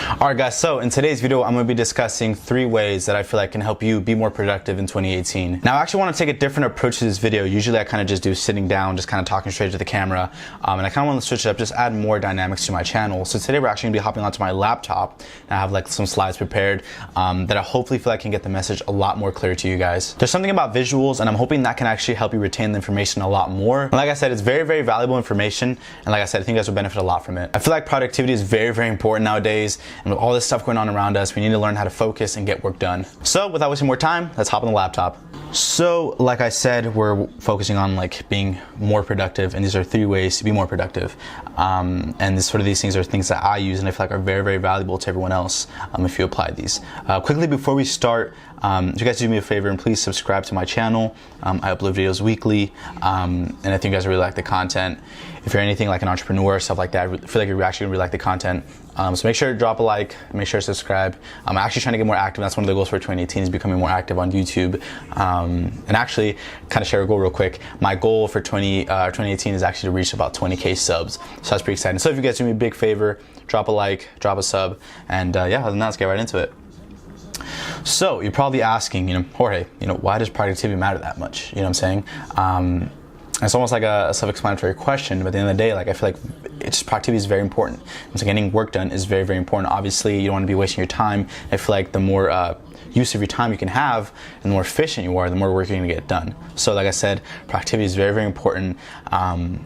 Alright guys, so in today's video I'm going to be discussing 3 ways that I feel like can help you be more productive in 2018. Now I actually want to take a different approach to this video. Usually I kind of just do sitting down, just kind of talking straight to the camera, and I kind of want to switch it up, just add more dynamics to my channel. So today we're actually going to be hopping onto my laptop, and I have like some slides prepared that I hopefully feel like can get the message a lot more clear to you guys. There's something about visuals, and I'm hoping that can actually help you retain the information a lot more. And like I said, it's very, very valuable information, and like I said, I think you guys will benefit a lot from it. I feel like productivity is very, very important nowadays, and with all this stuff going on around us, we need to learn how to focus and get work done. So without wasting more time, let's hop on the laptop. So like I said, we're focusing on like being more productive, and these are 3 ways to be more productive. And these things are things that I use and I feel like are very, very valuable to everyone else if you apply these. Quickly before we start, if you guys do me a favor and please subscribe to my channel. I upload videos weekly, and I think you guys really like the content. If you're anything like an entrepreneur or stuff like that, I feel like you're actually gonna really like the content. So make sure to drop a like, make sure to subscribe. I'm actually trying to get more active. That's one of the goals for 2018 is becoming more active on YouTube. And actually, kind of share a goal real quick. My goal for 2018 is actually to reach about 20K subs. So that's pretty exciting. So if you guys do me a big favor, drop a like, drop a sub, and yeah, other than that, let's get right into it. So you're probably asking, Jorge, why does productivity matter that much? You know what I'm saying? It's almost like a self-explanatory question, but at the end of the day, like I feel like productivity is very important. So getting work done is very, very important. Obviously, you don't want to be wasting your time. I feel like the more use of your time you can have, and the more efficient you are, the more work you're going to get done. So like I said, productivity is very, very important. And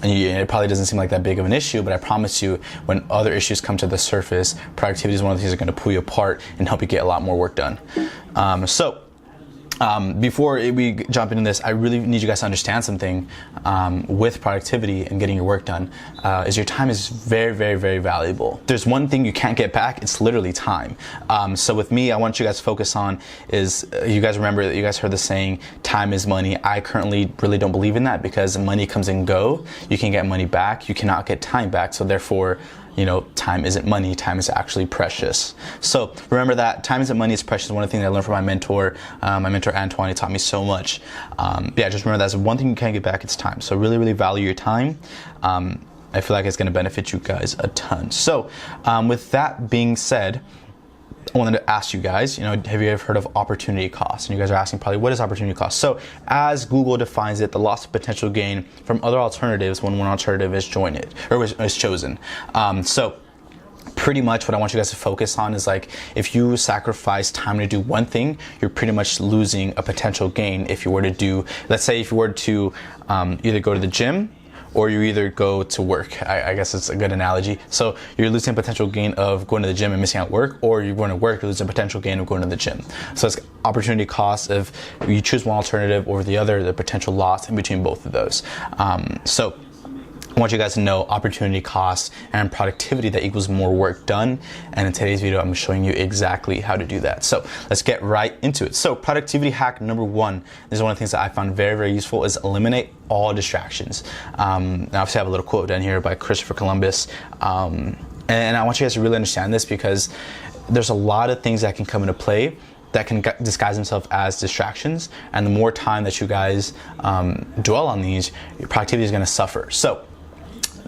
it probably doesn't seem like that big of an issue, but I promise you, when other issues come to the surface, productivity is one of the things that are going to pull you apart and help you get a lot more work done. Before we jump into this, I really need you guys to understand something with productivity and getting your work done, is your time is very, very, very valuable. There's one thing you can't get back, it's literally time. So with me, I want you guys to focus on is, you guys remember that you guys heard the saying, time is money. I currently really don't believe in that because money comes and go. You can get money back, you cannot get time back. So therefore, time isn't money, time is actually precious. So remember that time isn't money, it's precious. One of the things I learned from my mentor Antoine, he taught me so much. Yeah, just remember that's one thing you can't get back, it's time. So really, really value your time. I feel like it's gonna benefit you guys a ton. So with that being said, I wanted to ask you guys, have you ever heard of opportunity cost? And you guys are asking probably, what is opportunity cost? So as Google defines it, the loss of potential gain from other alternatives when one alternative is chosen. So pretty much what I want you guys to focus on is like, if you sacrifice time to do one thing, you're pretty much losing a potential gain. If you were to do, let's say if you were to either go to the gym, or you either go to work. I guess it's a good analogy. So you're losing a potential gain of going to the gym and missing out work, or you're going to work, you're losing a potential gain of going to the gym. So it's opportunity cost of you choose one alternative over the other, the potential loss in between both of those. So I want you guys to know opportunity cost and productivity that equals more work done. And in today's video, I'm showing you exactly how to do that. So let's get right into it. So productivity hack number 1, this is one of the things that I found very, very useful, is eliminate all distractions. And obviously I have a little quote down here by Christopher Columbus. And I want you guys to really understand this because there's a lot of things that can come into play that can disguise themselves as distractions. And the more time that you guys dwell on these, your productivity is gonna suffer. So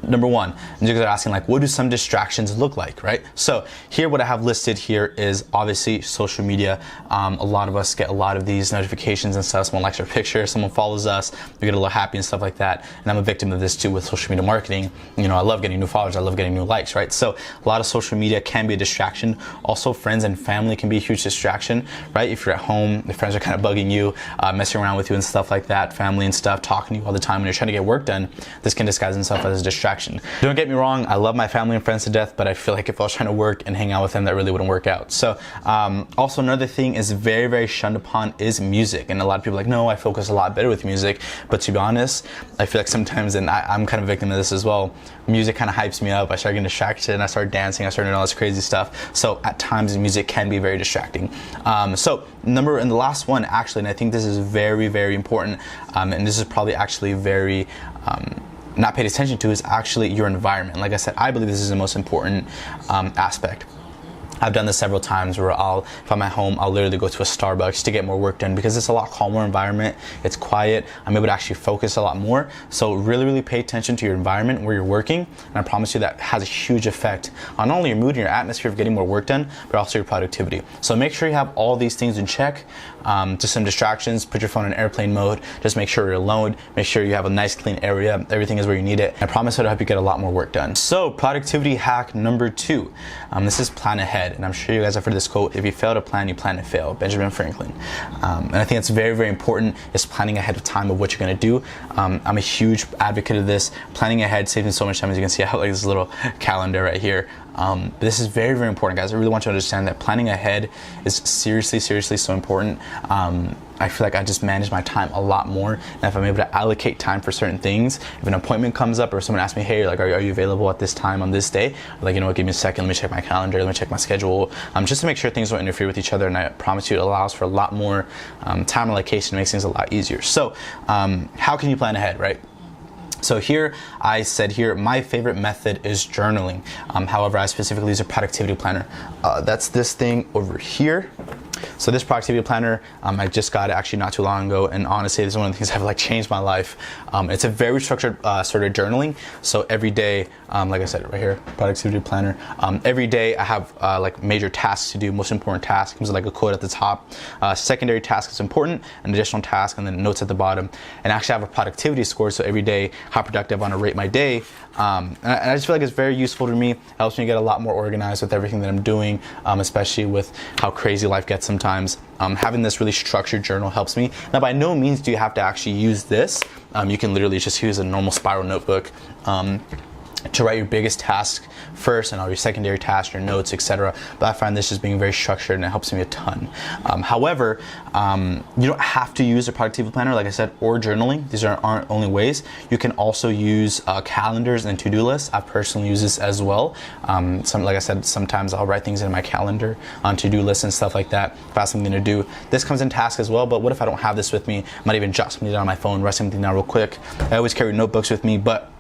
number 1, you guys are asking like, what do some distractions look like, right? So here, what I have listed here is obviously social media. A lot of us get a lot of these notifications and stuff. Someone likes our picture, someone follows us, we get a little happy and stuff like that. And I'm a victim of this too with social media marketing. I love getting new followers, I love getting new likes, right? So a lot of social media can be a distraction. Also, friends and family can be a huge distraction, right? If you're at home, the friends are kind of bugging you, messing around with you and stuff like that, family and stuff, talking to you all the time when you're trying to get work done, this can disguise itself as a distraction. Don't get me wrong, I love my family and friends to death, but I feel like if I was trying to work and hang out with them, that really wouldn't work out. So also another thing is very, very shunned upon is music. And a lot of people are like, no, I focus a lot better with music. But to be honest, I feel like sometimes, and I'm kind of a victim of this as well, music kind of hypes me up. I start getting distracted and I start dancing, I start doing all this crazy stuff. So at times music can be very distracting. And the last one actually, and I think this is very, very important, and this is probably actually very not paid attention to, is actually your environment. Like I said, I believe this is the most important aspect. I've done this several times where if I'm at home, I'll literally go to a Starbucks to get more work done because it's a lot calmer environment. It's quiet. I'm able to actually focus a lot more. So really, really pay attention to your environment where you're working. And I promise you that has a huge effect on not only your mood and your atmosphere of getting more work done, but also your productivity. So make sure you have all these things in check. Just some distractions, put your phone in airplane mode. Just make sure you're alone. Make sure you have a nice clean area. Everything is where you need it. I promise it'll help you get a lot more work done. So productivity hack number 2. This is plan ahead. And I'm sure you guys have heard this quote, if you fail to plan, you plan to fail, Benjamin Franklin. And I think it's very, very important is planning ahead of time of what you're gonna do. I'm a huge advocate of this. Planning ahead saves me so much time. As you can see, I have like this little calendar right here. But this is very, very important, guys. I really want you to understand that planning ahead is seriously, seriously so important. I feel like I just manage my time a lot more. And if I'm able to allocate time for certain things, if an appointment comes up or someone asks me, hey, like, are you available at this time on this day? I'm like, you know what, give me a second. Let me check my calendar. Let me check my schedule. Just to make sure things don't interfere with each other. And I promise you, it allows for a lot more time allocation. It makes things a lot easier. So how can you plan ahead, right? So here, I said here, my favorite method is journaling. However, I specifically use a productivity planner. That's this thing over here. So this productivity planner, I just got it actually not too long ago, and honestly, this is one of the things that have like changed my life. It's a very structured sort of journaling. So every day, like I said right here, productivity planner. Every day I have like major tasks to do, most important tasks. Comes with like a quote at the top. Secondary task is important, an additional task, and then notes at the bottom. And actually I have a productivity score. So every day, how productive I want to rate my day. And I just feel like it's very useful to me. It helps me get a lot more organized with everything that I'm doing, especially with how crazy life gets sometimes. Having this really structured journal helps me. Now, by no means do you have to actually use this. You can literally just use a normal spiral notebook to write your biggest task first and all your secondary tasks, your notes, etc. But I find this just being very structured and it helps me a ton. However, you don't have to use a productivity planner, like I said, or journaling. These aren't only ways. You can also use calendars and to-do lists. I personally use this as well. Like I said, sometimes I'll write things in my calendar on to-do lists and stuff like that if I have something to do. This comes in tasks as well, but what if I don't have this with me? I might even jot something down on my phone, write something down real quick. I always carry notebooks with me, but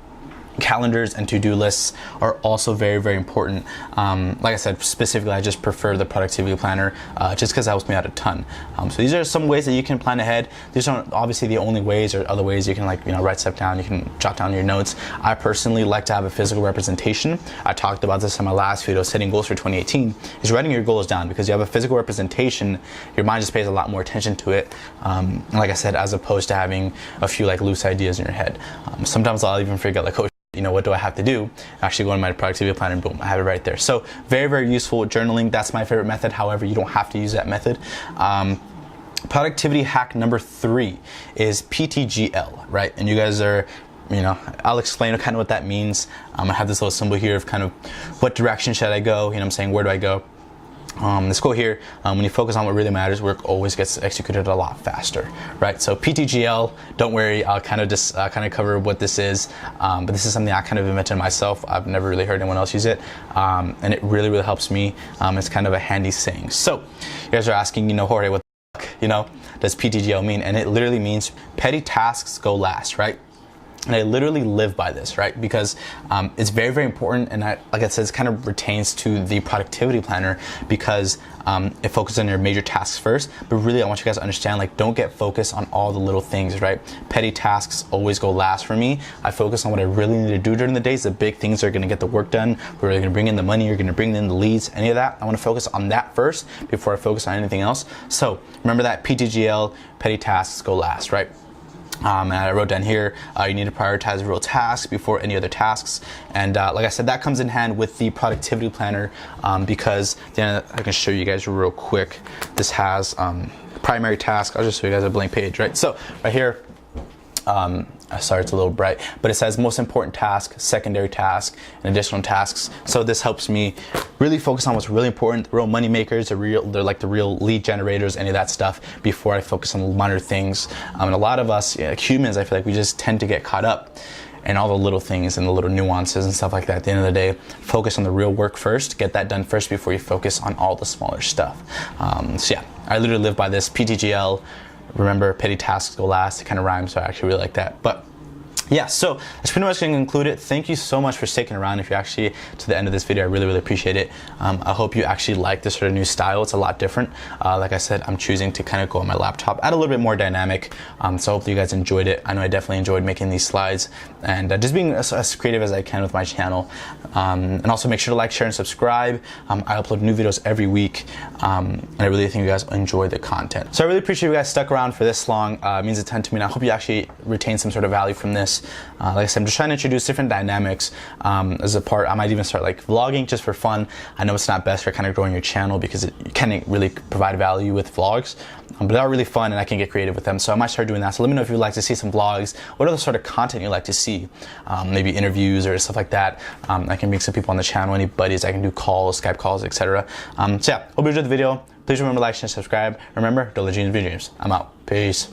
calendars and to-do lists are also very, very important. Like I said, specifically, I just prefer the productivity planner just because it helps me out a ton. So these are some ways that you can plan ahead. These aren't obviously the only ways, or other ways you can write stuff down. You can jot down your notes. I personally like to have a physical representation. I talked about this in my last video, setting goals for 2018, is writing your goals down, because you have a physical representation, your mind just pays a lot more attention to it. Like I said, as opposed to having a few like loose ideas in your head. Sometimes I'll even forget like, oh, what do I have to do? Actually go into my productivity planner and boom, I have it right there. So very, very useful journaling. That's my favorite method. However, you don't have to use that method. Productivity hack number 3 is PTGL, right? And you guys are, I'll explain kind of what that means. I have this little symbol here of kind of what direction should I go? I'm saying, where do I go? This quote here, when you focus on what really matters, work always gets executed a lot faster, right? So PTGL, don't worry, I'll kind of just kind of cover what this is, but this is something I kind of invented myself. I've never really heard anyone else use it, and it really, really helps me. It's kind of a handy saying. So you guys are asking, Jorge, what the fuck, does PTGL mean? And it literally means petty tasks go last, right? And I literally live by this, right? Because it's very, very important. And like I said, it kind of retains to the productivity planner because it focuses on your major tasks first. But really, I want you guys to understand, don't get focused on all the little things, right? Petty tasks always go last for me. I focus on what I really need to do during the days. The big things are going to get the work done. We're really going to bring in the money. You're going to bring in the leads, any of that. I want to focus on that first before I focus on anything else. So remember that PTGL, petty tasks go last, right? And I wrote down here, you need to prioritize real tasks before any other tasks. And like I said, that comes in hand with the productivity planner because then I can show you guys real quick. This has primary task. I'll just show you guys a blank page, right? So right here, sorry, it's a little bright, but it says most important task, secondary task, and additional tasks. So this helps me really focus on what's really important, the real money makers, they're like the real lead generators, any of that stuff, before I focus on minor things. And a lot of us humans, I feel like we just tend to get caught up in all the little things and the little nuances and stuff like that. At the end of the day, focus on the real work first, get that done first before you focus on all the smaller stuff. So yeah, I literally live by this PTGL. Remember, petty tasks go last. It kind of rhymes, so I actually really like that. But yeah, so that's pretty much going to conclude it. Thank you so much for sticking around. If you're actually to the end of this video, I really, really appreciate it. I hope you actually like this sort of new style. It's a lot different. Like I said, I'm choosing to kind of go on my laptop, add a little bit more dynamic. So hopefully you guys enjoyed it. I know I definitely enjoyed making these slides and just being as creative as I can with my channel. And also make sure to like, share, and subscribe. I upload new videos every week, and I really think you guys enjoy the content. So I really appreciate you guys stuck around for this long. It means a ton to me, and I hope you actually retain some sort of value from this. Like I said, I'm just trying to introduce different dynamics as a part. I might even start like vlogging just for fun. I know it's not best for kind of growing your channel because it can really provide value with vlogs, but they are really fun and I can get creative with them. So I might start doing that. So let me know if you'd like to see some vlogs. What other sort of content you'd like to see? Maybe interviews or stuff like that. I can make some people on the channel, any buddies. I can do calls, Skype calls, etc. So yeah, hope you enjoyed the video. Please remember to like, share, and subscribe. Remember, don't let dreams be dreams. I'm out. Peace.